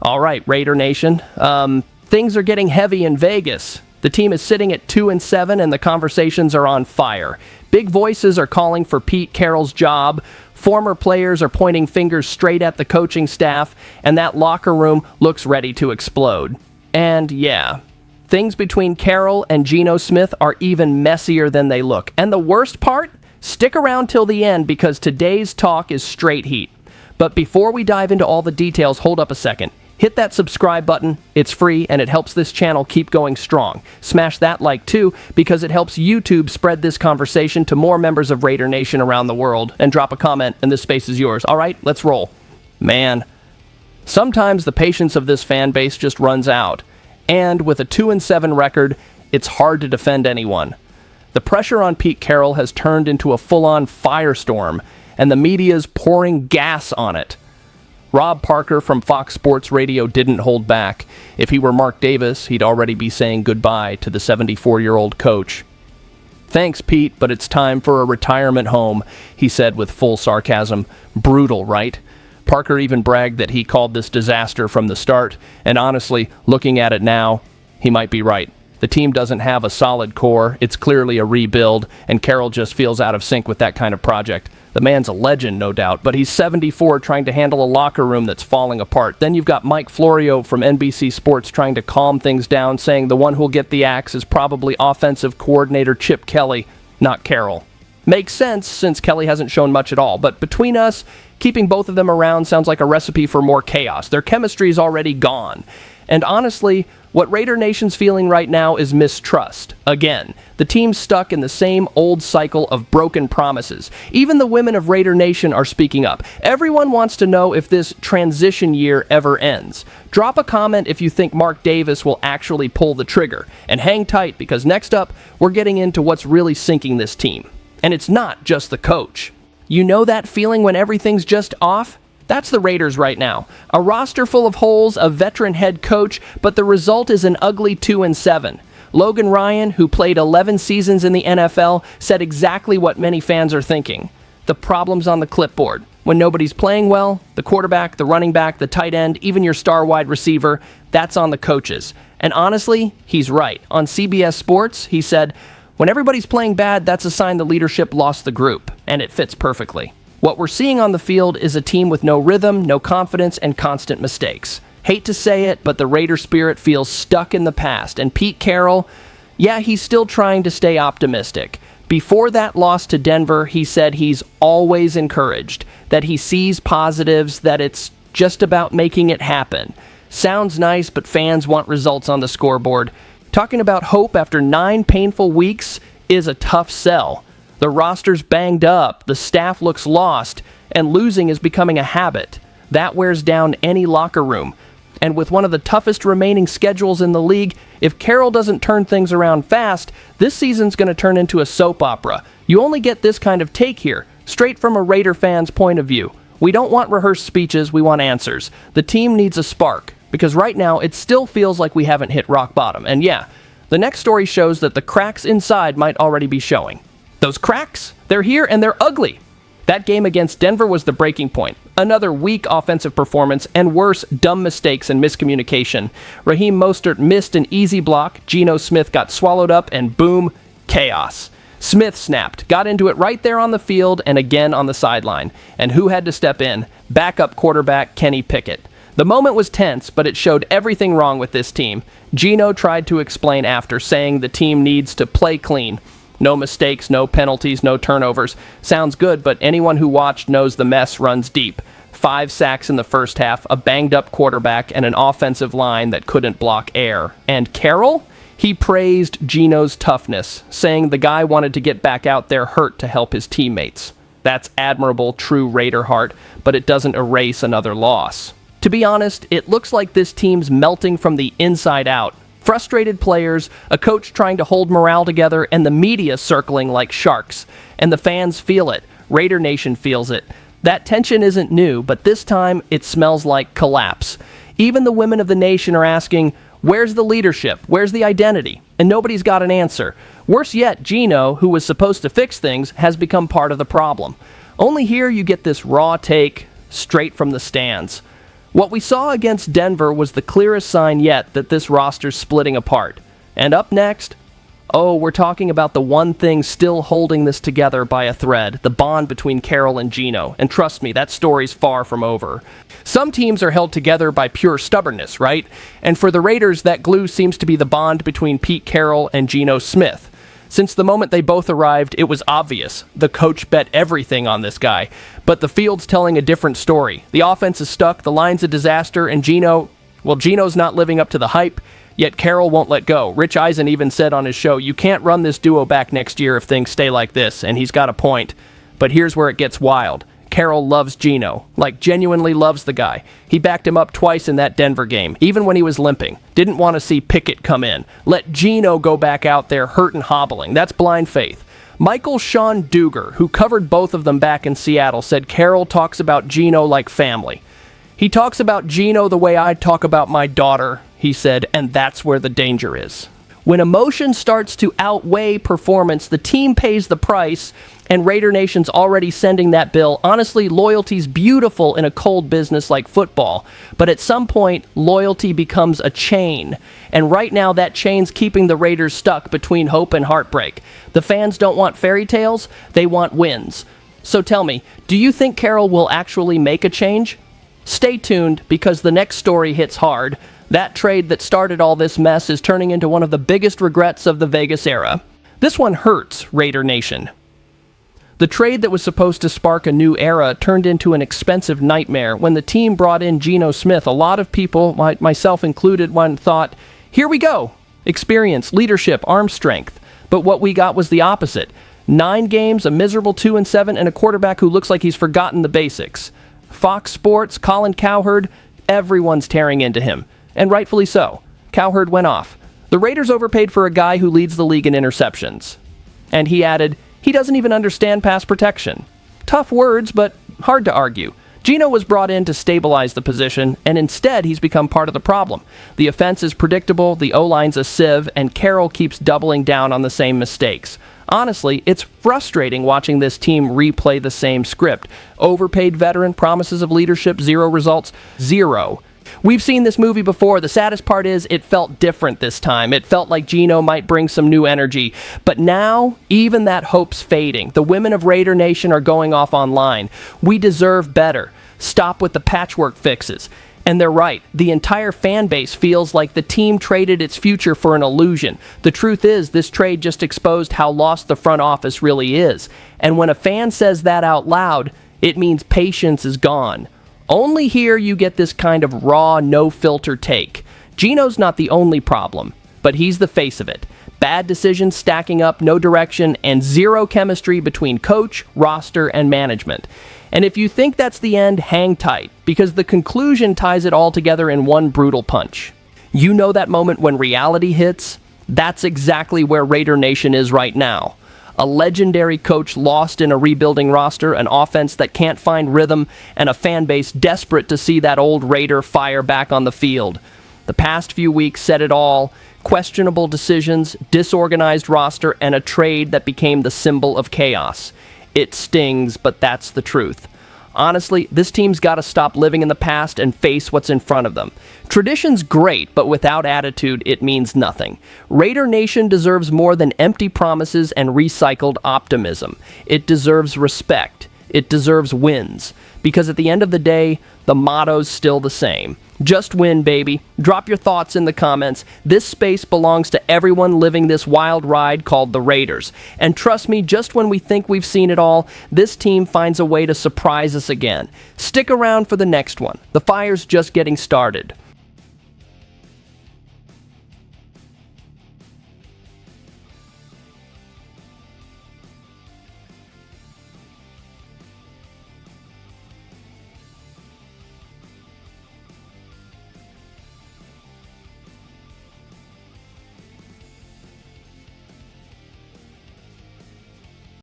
All right, Raider Nation. Things are getting heavy in Vegas. The team is sitting at 2-7, and the conversations are on fire. Big voices are calling for Pete Carroll's job. Former players are pointing fingers straight at the coaching staff, and that locker room looks ready to explode. And yeah, things between Carroll and Geno Smith are even messier than they look. And the worst part? Stick around till the end, because today's talk is straight heat. But before we dive into all the details, hold up a second. Hit that subscribe button. It's free, and it helps this channel keep going strong. Smash that like too, because it helps YouTube spread this conversation to more members of Raider Nation around the world. And drop a comment, and this space is yours. All right, let's roll. Man, sometimes the patience of this fan base just runs out. And with a 2-7 record, it's hard to defend anyone. The pressure on Pete Carroll has turned into a full-on firestorm, and the media's pouring gas on it. Rob Parker from Fox Sports Radio didn't hold back. If he were Mark Davis, he'd already be saying goodbye to the 74-year-old coach. "Thanks, Pete, but it's time for a retirement home," he said with full sarcasm. Brutal, right? Parker even bragged that he called this disaster from the start, and honestly, looking at it now, he might be right. The team doesn't have a solid core, it's clearly a rebuild, and Carroll just feels out of sync with that kind of project. The man's a legend, no doubt, but he's 74 trying to handle a locker room that's falling apart. Then you've got Mike Florio from NBC Sports trying to calm things down, saying the one who'll get the axe is probably offensive coordinator Chip Kelly, not Carroll. Makes sense, since Kelly hasn't shown much at all, but between us, keeping both of them around sounds like a recipe for more chaos. Their chemistry's already gone. And honestly, what Raider Nation's feeling right now is mistrust. Again, the team's stuck in the same old cycle of broken promises. Even the women of Raider Nation are speaking up. Everyone wants to know if this transition year ever ends. Drop a comment if you think Mark Davis will actually pull the trigger. And hang tight, because next up, we're getting into what's really sinking this team. And it's not just the coach. You know that feeling when everything's just off? That's the Raiders right now. A roster full of holes, a veteran head coach, but the result is an ugly 2-7. Logan Ryan, who played 11 seasons in the NFL, said exactly what many fans are thinking. The problem's on the clipboard. When nobody's playing well, the quarterback, the running back, the tight end, even your star wide receiver, that's on the coaches. And honestly, he's right. On CBS Sports, he said, "When everybody's playing bad, that's a sign the leadership lost the group." And it fits perfectly. What we're seeing on the field is a team with no rhythm, no confidence, and constant mistakes. Hate to say it, but the Raider spirit feels stuck in the past. And Pete Carroll, yeah, he's still trying to stay optimistic. Before that loss to Denver, he said he's always encouraged, that he sees positives, that it's just about making it happen. Sounds nice, but fans want results on the scoreboard. Talking about hope after 9 painful weeks is a tough sell. The roster's banged up, the staff looks lost, and losing is becoming a habit. That wears down any locker room. And with one of the toughest remaining schedules in the league, if Carroll doesn't turn things around fast, this season's going to turn into a soap opera. You only get this kind of take here, straight from a Raider fan's point of view. We don't want rehearsed speeches, we want answers. The team needs a spark, because right now it still feels like we haven't hit rock bottom. And yeah, the next story shows that the cracks inside might already be showing. Those cracks, they're here and they're ugly. That game against Denver was the breaking point. Another weak offensive performance, and worse, dumb mistakes and miscommunication. Raheem Mostert missed an easy block, Geno Smith got swallowed up, and boom, chaos. Smith snapped, got into it right there on the field and again on the sideline. And who had to step in? Backup quarterback Kenny Pickett. The moment was tense, but it showed everything wrong with this team. Geno tried to explain after, saying the team needs to play clean. No mistakes, no penalties, no turnovers. Sounds good, but anyone who watched knows the mess runs deep. 5 sacks in the first half, a banged-up quarterback, and an offensive line that couldn't block air. And Carroll? He praised Geno's toughness, saying the guy wanted to get back out there hurt to help his teammates. That's admirable, true Raider heart, but it doesn't erase another loss. To be honest, it looks like this team's melting from the inside out. Frustrated players, a coach trying to hold morale together, and the media circling like sharks. And the fans feel it. Raider Nation feels it. That tension isn't new, but this time it smells like collapse. Even the women of the nation are asking, where's the leadership? Where's the identity? And nobody's got an answer. Worse yet, Geno, who was supposed to fix things, has become part of the problem. Only here you get this raw take straight from the stands. What we saw against Denver was the clearest sign yet that this roster's splitting apart. And up next, we're talking about the one thing still holding this together by a thread, the bond between Carroll and Gino. And trust me, that story's far from over. Some teams are held together by pure stubbornness, right? And for the Raiders, that glue seems to be the bond between Pete Carroll and Geno Smith. Since the moment they both arrived, it was obvious. The coach bet everything on this guy. But the field's telling a different story. The offense is stuck, the line's a disaster, and Geno's not living up to the hype. Yet Carroll won't let go. Rich Eisen even said on his show, you can't run this duo back next year if things stay like this, and he's got a point. But here's where it gets wild. Carroll loves Geno, genuinely loves the guy. He backed him up twice in that Denver game, even when he was limping. Didn't want to see Pickett come in. Let Geno go back out there hurt and hobbling. That's blind faith. Michael Sean Duger, who covered both of them back in Seattle, said Carroll talks about Geno like family. He talks about Geno the way I talk about my daughter, he said, and that's where the danger is. When emotion starts to outweigh performance, the team pays the price, and Raider Nation's already sending that bill. Honestly, loyalty's beautiful in a cold business like football, but at some point, loyalty becomes a chain, and right now that chain's keeping the Raiders stuck between hope and heartbreak. The fans don't want fairy tales, they want wins. So tell me, do you think Carroll will actually make a change? Stay tuned, because the next story hits hard. That trade that started all this mess is turning into one of the biggest regrets of the Vegas era. This one hurts, Raider Nation. The trade that was supposed to spark a new era turned into an expensive nightmare. When the team brought in Geno Smith, a lot of people, myself included, thought, here we go. Experience, leadership, arm strength. But what we got was the opposite. 9 games, a miserable 2-7, and a quarterback who looks like he's forgotten the basics. Fox Sports, Colin Cowherd, everyone's tearing into him. And rightfully so. Cowherd went off. The Raiders overpaid for a guy who leads the league in interceptions. And he added, he doesn't even understand pass protection. Tough words, but hard to argue. Geno was brought in to stabilize the position, and instead he's become part of the problem. The offense is predictable, the O-line's a sieve, and Carroll keeps doubling down on the same mistakes. Honestly, it's frustrating watching this team replay the same script. Overpaid veteran, promises of leadership, 0 results, 0. We've seen this movie before. The saddest part is it felt different this time. It felt like Geno might bring some new energy. But now, even that hope's fading. The women of Raider Nation are going off online. We deserve better. Stop with the patchwork fixes. And they're right. The entire fan base feels like the team traded its future for an illusion. The truth is, this trade just exposed how lost the front office really is. And when a fan says that out loud, it means patience is gone. Only here you get this kind of raw, no-filter take. Geno's not the only problem, but he's the face of it. Bad decisions stacking up, no direction, and 0 chemistry between coach, roster, and management. And if you think that's the end, hang tight, because the conclusion ties it all together in one brutal punch. You know that moment when reality hits? That's exactly where Raider Nation is right now. A legendary coach lost in a rebuilding roster, an offense that can't find rhythm, and a fan base desperate to see that old Raider fire back on the field. The past few weeks said it all. Questionable decisions, disorganized roster, and a trade that became the symbol of chaos. It stings, but that's the truth. Honestly, this team's got to stop living in the past and face what's in front of them. Tradition's great, but without attitude, it means nothing. Raider Nation deserves more than empty promises and recycled optimism. It deserves respect. It deserves wins. Because at the end of the day, the motto's still the same. Just win, baby. Drop your thoughts in the comments. This space belongs to everyone living this wild ride called the Raiders. And trust me, just when we think we've seen it all, this team finds a way to surprise us again. Stick around for the next one. The fire's just getting started.